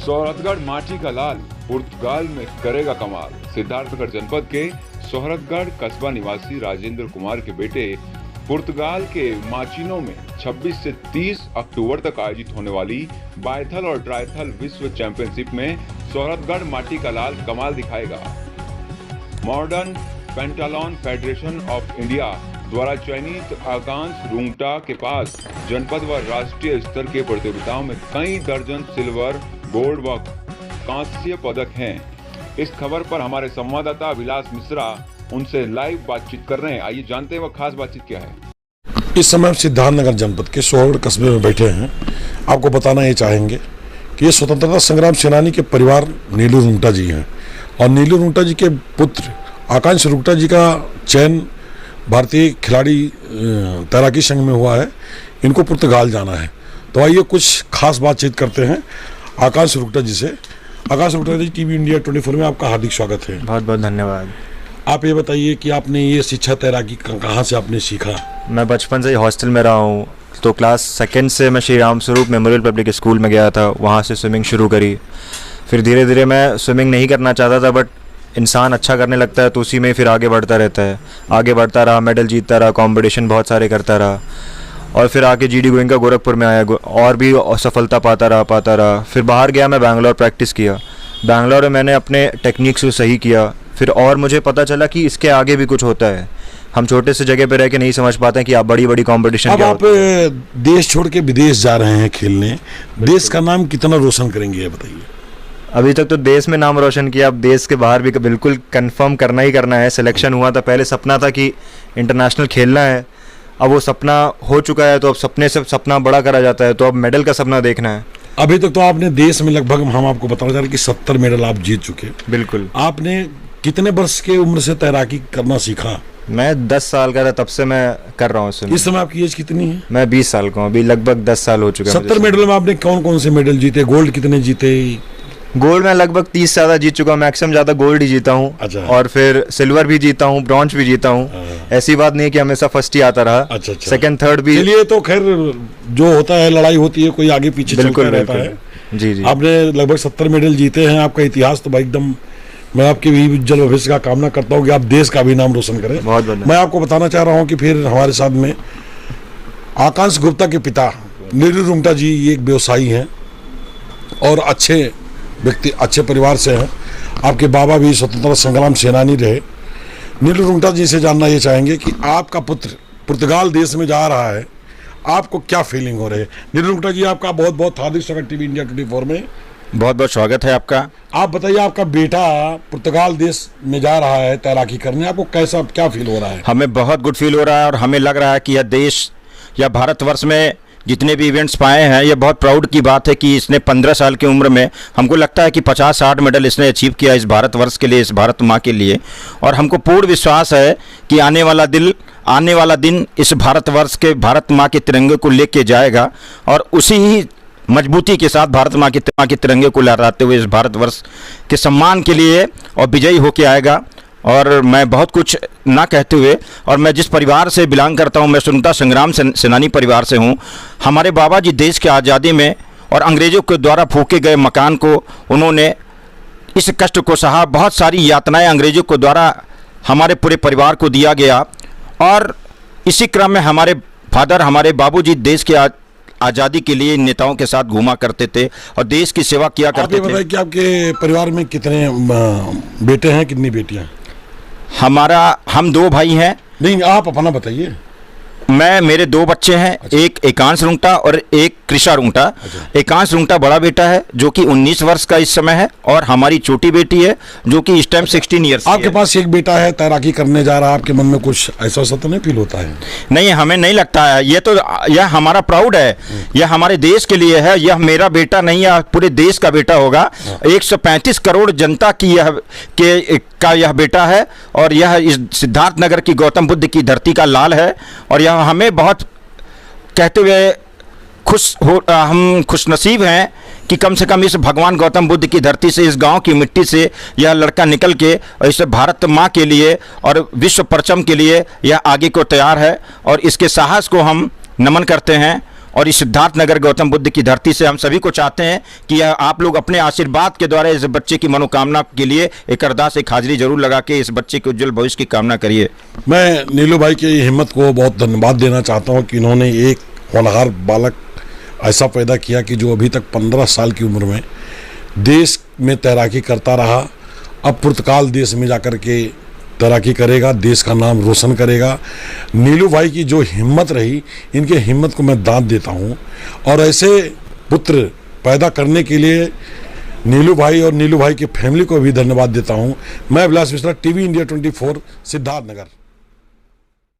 सोहरतगढ़ माटी का लाल पुर्तगाल में करेगा कमाल। सिद्धार्थगढ़ जनपद के सोहरतगढ़ कस्बा निवासी राजेंद्र कुमार के बेटे पुर्तगाल के माचिनो में 26 से 30 अक्टूबर तक आयोजित होने वाली बायथल और ट्रायथल विश्व चैंपियनशिप में सोहरतगढ़ माटी का लाल कमाल दिखाएगा। मॉडर्न पेंटालॉन फेडरेशन ऑफ इंडिया द्वारा चयनित आकांश रुंगटा के पास जनपद व राष्ट्रीय स्तर के प्रतियोगिताओं में कई दर्जन सिल्वर, गोल्ड व कांस्य पदक हैं। इस खबर पर हमारे संवाददाता अभिलाष मिश्रा उनसे लाइव बातचीत कर रहे हैं। आइए जानते हैं वह खास बातचीत क्या है। इस समय सिद्धार्थनगर जनपद के सोहरगढ़ कस्बे में बैठे हैं। आपको बताना ये चाहेंगे कि ये स्वतंत्रता संग्राम सेनानी के परिवार नीलू रुंगटा जी हैं और नीलू रुंगटा जी के पुत्र आकांश रुंगटा जी का चयन भारतीय खिलाड़ी तैराकी संघ में हुआ है। इनको पुर्तगाल जाना है, तो आइए कुछ खास बातचीत करते हैं आकांश रुंगटा जी से। आकांश रुंगटा जी, टीवी इंडिया 24 में आपका हार्दिक स्वागत है। बहुत बहुत धन्यवाद। आप ये बताइए कि आपने ये शिक्षा तैराकी कहाँ से आपने सीखा? मैं बचपन से ही हॉस्टल में रहा हूँ, तो क्लास 2nd से मैं Shri Ram Swaroop memorial public school में गया था, वहाँ से स्विमिंग शुरू करी। फिर धीरे धीरे मैं स्विमिंग नहीं करना चाहता था, बट इंसान अच्छा करने लगता है तो उसी में फिर आगे बढ़ता रहता है। आगे बढ़ता रहा, मेडल जीतता रहा, कंपटीशन बहुत सारे करता रहा और फिर आके GD गोइंका गोरखपुर में आया और भी सफलता पाता रहा। फिर बाहर गया, मैं बैंगलोर प्रैक्टिस किया। बैंगलोर में मैंने अपने टेक्निक्स को सही किया। फिर और मुझे पता चला कि इसके आगे भी कुछ होता है। हम छोटे से जगह पे रह के नहीं समझ पाते हैं कि आप बड़ी बड़ी कंपटीशन क्या होता है। आप देश छोड़ के विदेश जा रहे हैं खेलने, देश का नाम कितना रोशन करेंगे ये बताइए। अभी तक तो देश में नाम रोशन किया, अब देश के बाहर भी बिल्कुल कंफर्म करना ही करना है। सिलेक्शन हुआ था, पहले सपना था कि इंटरनेशनल खेलना है, अब वो सपना हो चुका है, तो अब सपने से सपना बड़ा करा जाता है, तो अब मेडल का सपना देखना है। अभी तक तो आपने देश में लगभग, हम आपको बताना चाह रहे हैं कि 70 मेडल आप जीत चुके। बिल्कुल। आपने कितने वर्ष के उम्र से तैराकी करना सीखा? मैं 10 साल का था तब से मैं कर रहा हूँ। इस समय आपकी एज कितनी है? मैं 20 साल का हूँ, अभी लगभग 10 साल हो चुका है। 70 मेडल में आपने कौन कौन से मेडल जीते? गोल्ड कितने जीते? गोल्ड में लगभग 30 ज़्यादा जीत चुका हूँ, मैक्सिमम ज़्यादा गोल्ड ही जीता हूँ। अच्छा। और फिर सिल्वर भी जीता हूँ, ब्रॉन्ज भी जीता हूँ। ऐसी बात नहीं है कि हमेशा फर्स्ट ही आता रहा। अच्छा। सेकंड थर्ड भी। चलिए, तो खैर जो होता है, लड़ाई होती है, कोई आगे पीछे चलता रहता है। जी। आपने लगभग 70 मेडल जीते हैं। आपका इतिहास तो भाई एकदम, मैं आपके भी उज्जवल भविष्य का कामना करता हूँ कि आप देश का भी नाम रोशन करें। बहुत बहुत। मैं आपको बताना चाह रहा हूँ कि फिर हमारे साथ में आकांश गुप्ता के पिता नीलू रुंगटा जी, ये एक व्यवसायी हैं और अच्छे व्यक्ति, अच्छे परिवार से हैं। आपके बाबा भी स्वतंत्रता संग्राम सेनानी रहे। नीलू रुंगटा जी से जानना ये चाहेंगे कि आपका पुत्र पुर्तगाल देश में जा रहा है, आपको क्या फीलिंग हो रही है? नीलू रुंगटा जी, आपका बहुत बहुत हार्दिक स्वागत टीवी इंडिया 24 में। बहुत बहुत स्वागत है आपका। आप बताइए, आपका बेटा पुर्तगाल देश में जा रहा है तैराकी करने, आपको कैसा, क्या फील हो रहा है? हमें बहुत गुड फील हो रहा है और हमें लग रहा है कि यह देश या भारतवर्ष में जितने भी इवेंट्स पाए हैं, ये बहुत प्राउड की बात है कि इसने 15 साल की उम्र में, हमको लगता है कि 50-60 मेडल इसने अचीव किया इस भारतवर्ष के लिए, इस भारत माँ के लिए। और हमको पूर्ण विश्वास है कि आने वाला दिन इस भारतवर्ष के, भारत माँ के तिरंगे को लेके जाएगा और उसी ही मजबूती के साथ भारत माँ के तिरंगे को लहराते हुए इस भारतवर्ष के सम्मान के लिए और विजयी होके आएगा। और मैं बहुत कुछ ना कहते हुए, और मैं जिस परिवार से बिलोंग करता हूँ, मैं स्वतंत्रता संग्राम सेनानी परिवार से हूँ। हमारे बाबा जी देश की आज़ादी में और अंग्रेज़ों के द्वारा फूके गए मकान को, उन्होंने इस कष्ट को सहा। बहुत सारी यातनाएं अंग्रेज़ों के द्वारा हमारे पूरे परिवार को दिया गया और इसी क्रम में हमारे फादर, हमारे बाबूजी देश के आज़ादी के लिए नेताओं के साथ घूमा करते थे और देश की सेवा किया करते थे। आप ये बताइए कि आपके परिवार में कितने बेटे हैं, कितनी बेटियां? हम 2 भाई हैं। नहीं, आप अपना बताइए। मेरे 2 बच्चे हैं। अच्छा। एक एकांश रुंगटा और एक कृषा रुंगटा। अच्छा। एकांश रुंगटा बड़ा बेटा है जो कि 19 वर्ष का इस समय है और हमारी छोटी बेटी है जो कि इस टाइम 16 ईयर्स की है। आपके पास एक बेटा है, तैराकी करने जा रहा है, आपके मन में कुछ ऐसा तो नहीं फील होता है? नहीं, हमें नहीं लगता है। यह हमारा प्राउड है, यह हमारे देश के लिए है। यह मेरा बेटा नहीं, यह पूरे देश का बेटा होगा। 135 करोड़ जनता की यह बेटा है और यह इस सिद्धार्थनगर की गौतम बुद्ध की धरती का लाल है। और यह हमें बहुत कहते हुए हम खुशनसीब हैं कि कम से कम इस भगवान गौतम बुद्ध की धरती से, इस गांव की मिट्टी से यह लड़का निकल के और इस भारत माँ के लिए और विश्व परचम के लिए यह आगे को तैयार है और इसके साहस को हम नमन करते हैं। और इस सिद्धार्थनगर गौतम बुद्ध की धरती से हम सभी को चाहते हैं कि आप लोग अपने आशीर्वाद के द्वारा इस बच्चे की मनोकामना के लिए एक अरदास, एक हाजिरी जरूर लगा के इस बच्चे के उज्जवल भविष्य की कामना करिए। मैं नीलू भाई की हिम्मत को बहुत धन्यवाद देना चाहता हूँ कि इन्होंने एक होनहार बालक ऐसा पैदा किया कि जो अभी तक 15 साल की उम्र में देश में तैराकी करता रहा, अब पुर्तगाल देश में जाकर के तैराकी करेगा, देश का नाम रोशन करेगा। नीलू भाई की जो हिम्मत रही, इनके हिम्मत को मैं दाद देता हूँ और ऐसे पुत्र पैदा करने के लिए नीलू भाई और नीलू भाई की फैमिली को भी धन्यवाद देता हूँ। मैं विलास मिश्रा, टीवी इंडिया 24, सिद्धार्थनगर।